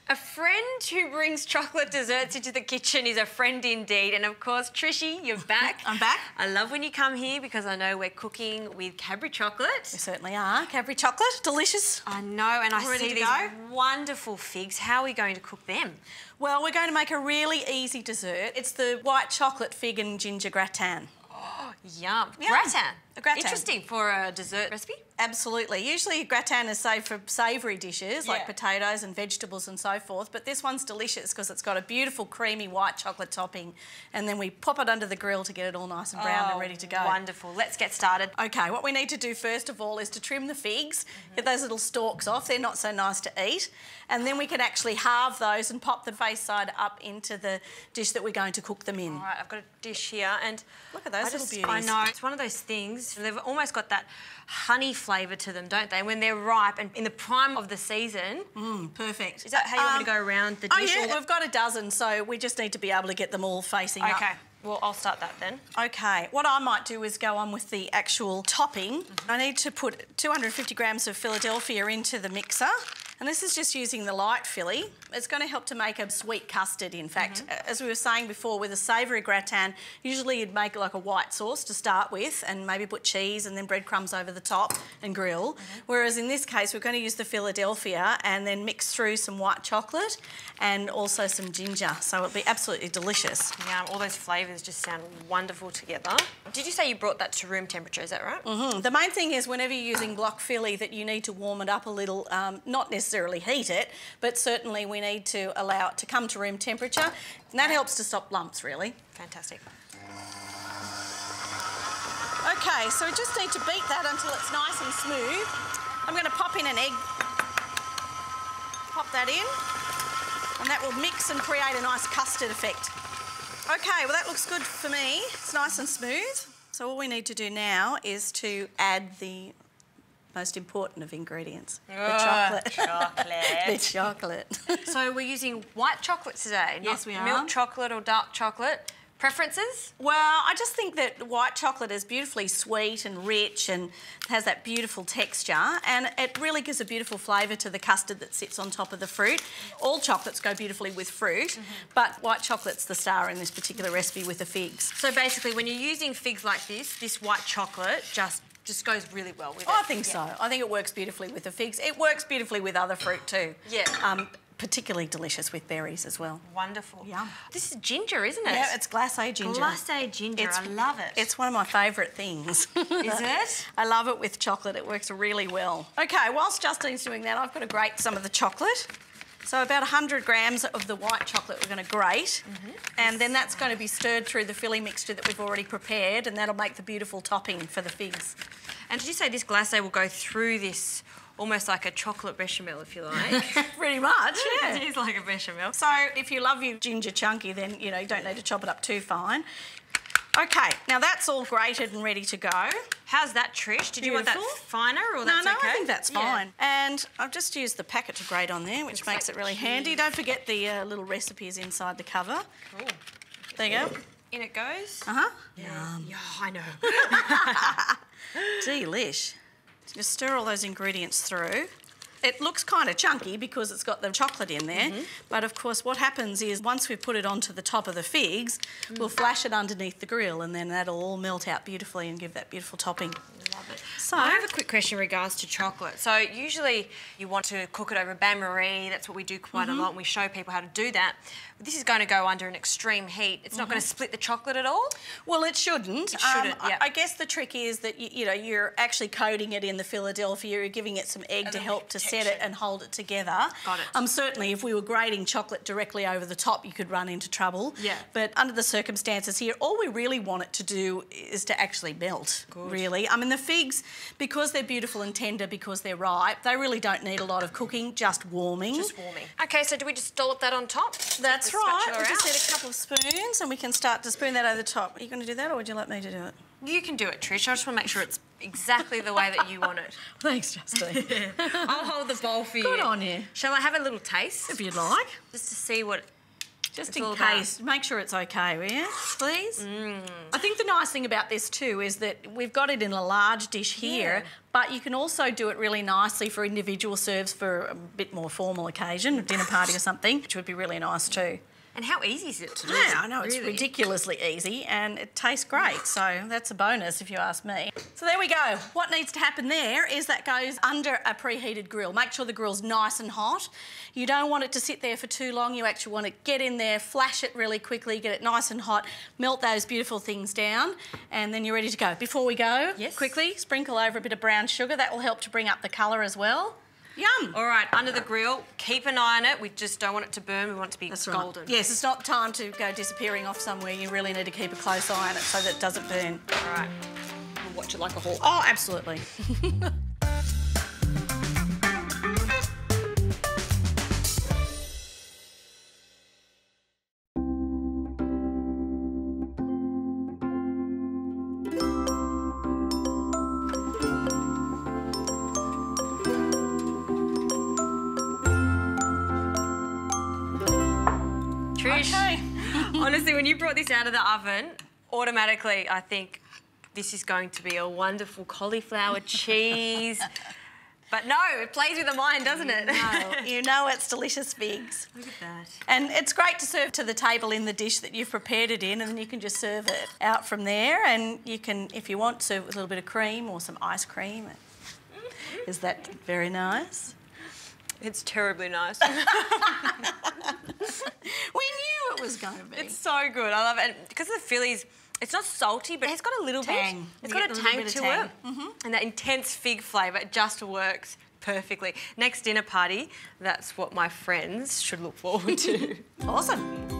A friend who brings chocolate desserts into the kitchen is a friend indeed. And of course, Trishy, you're back. I'm back. I love when you come here because I know we're cooking with Cadbury chocolate. We certainly are. Cadbury chocolate, delicious. I know, and I see these go? wonderful figs. How are we going to cook them? Well, we're going to make a really easy dessert. It's the white chocolate fig and ginger gratin. Oh, yum. Yum. Gratin. A gratin. Interesting for a dessert recipe. Absolutely. Usually gratin is saved for savoury dishes like potatoes and vegetables and so forth, but this one's delicious because it's got a beautiful creamy white chocolate topping, and then we pop it under the grill to get it all nice and brown and ready to go. Wonderful. Let's get started. Okay, what we need to do first of all is to trim the figs, get those little stalks off. They're not so nice to eat. And then we can actually halve those and pop the face side up into the dish that we're going to cook them in. All right, I've got a dish here and look at those little beauties. I know, it's one of those things, they've almost got that honey flavour to them, don't they? When they're ripe and in the prime of the season. Perfect. Is that how you want me to go around the dish? Oh yeah, we've got a dozen, so we just need to be able to get them all facing up. Okay, well, I'll start that then. Okay, what I might do is go on with the actual topping. I need to put 250 grams of Philadelphia into the mixer. And this is just using the light Philly. It's going to help to make a sweet custard, in fact. As we were saying before, with a savoury gratin, usually you'd make like a white sauce to start with and maybe put cheese and then breadcrumbs over the top and grill. Whereas in this case, we're going to use the Philadelphia and then mix through some white chocolate and also some ginger. So it'll be absolutely delicious. Yeah, all those flavours just sound wonderful together. Did you say you brought that to room temperature, is that right? The main thing is whenever you're using block Philly that you need to warm it up a little, not necessarily heat it, but certainly we need to allow it to come to room temperature, and that helps to stop lumps, really. Fantastic. Okay, so we just need to beat that until it's nice and smooth. I'm going to pop in an egg. Pop that in, and that will mix and create a nice custard effect. Okay, well that looks good for me. It's nice and smooth. So all we need to do now is to add the most important of ingredients, the chocolate. The chocolate. So we're using white chocolate today, yes, we are. Milk chocolate or dark chocolate. Preferences? Well, I just think that white chocolate is beautifully sweet and rich and has that beautiful texture, and it really gives a beautiful flavour to the custard that sits on top of the fruit. All chocolates go beautifully with fruit, but white chocolate's the star in this particular recipe with the figs. So basically, when you're using figs like this white chocolate just goes really well with it. I think so. I think it works beautifully with the figs. It works beautifully with other fruit too. Yeah. Particularly delicious with berries as well. Wonderful. Yum. This is ginger, isn't it? Yeah, it's glacé ginger. Glacé ginger, I love it. It's one of my favourite things. Is it? I love it with chocolate. It works really well. Okay, whilst Justine's doing that, I've got to grate some of the chocolate. So about 100 grams of the white chocolate we're going to grate, and then that's going to be stirred through the Philly mixture that we've already prepared, and that'll make the beautiful topping for the figs. And did you say this glacé will go through this almost like a chocolate bechamel, if you like? Pretty much, yeah. It is like a bechamel. So if you love your ginger chunky, then, you know, you don't need to chop it up too fine. Okay, now that's all grated and ready to go. How's that, Trish? Did you want that finer or that's okay? okay? I think that's fine. And I've just used the packet to grate on there, which makes it really handy. Don't forget the little recipes inside the cover. Cool. There you go. In it goes. Uh-huh. Yum. Yeah, I know. Delish. Just stir all those ingredients through. It looks kind of chunky because it's got the chocolate in there, but of course what happens is once we put it onto the top of the figs, we'll flash it underneath the grill, and then that'll all melt out beautifully and give that beautiful topping. Love it. So I have a quick question in regards to chocolate. So usually you want to cook it over bain-marie. That's what we do quite a lot, and we show people how to do that. But this is going to go under an extreme heat. It's not going to split the chocolate at all? Well, it shouldn't. It shouldn't, yeah. I guess the trick is that, you know, you're actually coating it in the Philadelphia, you're giving it some egg to help to set it and hold it together. Got it. Certainly, if we were grating chocolate directly over the top, you could run into trouble. Yeah. But under the circumstances here, all we really want it to do is to actually melt, really. I mean, the figs, because they're beautiful and tender, because they're ripe, they really don't need a lot of cooking, just warming. Just warming. Okay, so do we just dollop that on top? That's right. We just need a couple of spoons and we can start to spoon that over the top. Are you going to do that or would you like me to do it? You can do it, Trish. I just want to make sure it's exactly the way that you want it. Thanks, Justine. I'll hold the bowl for you. Good on you. Shall I have a little taste? If you'd like. Just to see what... Just in case, make sure it's okay, will you, please? I think the nice thing about this too is that we've got it in a large dish here, but you can also do it really nicely for individual serves for a bit more formal occasion, a dinner party or something, which would be really nice too. And how easy is it to do? Yeah, I know, it's ridiculously easy and it tastes great, so that's a bonus if you ask me. So there we go. What needs to happen there is that goes under a preheated grill. Make sure the grill's nice and hot. You don't want it to sit there for too long. You actually want to get in there, flash it really quickly, get it nice and hot, melt those beautiful things down, and then you're ready to go. Before we go, quickly sprinkle over a bit of brown sugar. That will help to bring up the colour as well. Yum! All right, under the grill, keep an eye on it. We just don't want it to burn. We want it to be golden. Right. Yes, it's not time to go disappearing off somewhere. You really need to keep a close eye on it so that it doesn't burn. All right. We'll watch it like a hawk. Oh, absolutely. Trish, honestly, when you brought this out of the oven, automatically I think this is going to be a wonderful cauliflower cheese. But no, it plays with the mind, doesn't it? No, you know it's delicious figs. Look at that. And it's great to serve to the table in the dish that you've prepared it in, and then you can just serve it out from there. And you can, if you want, serve it with a little bit of cream or some ice cream. Is that very nice? It's terribly nice. We knew it was going to be. It's so good. I love it. And because of the Phillies, it's not salty, but it's got a little tang. bit. It's got a tang to it. And that intense fig flavour, it just works perfectly. Next dinner party, that's what my friends should look forward to. Awesome.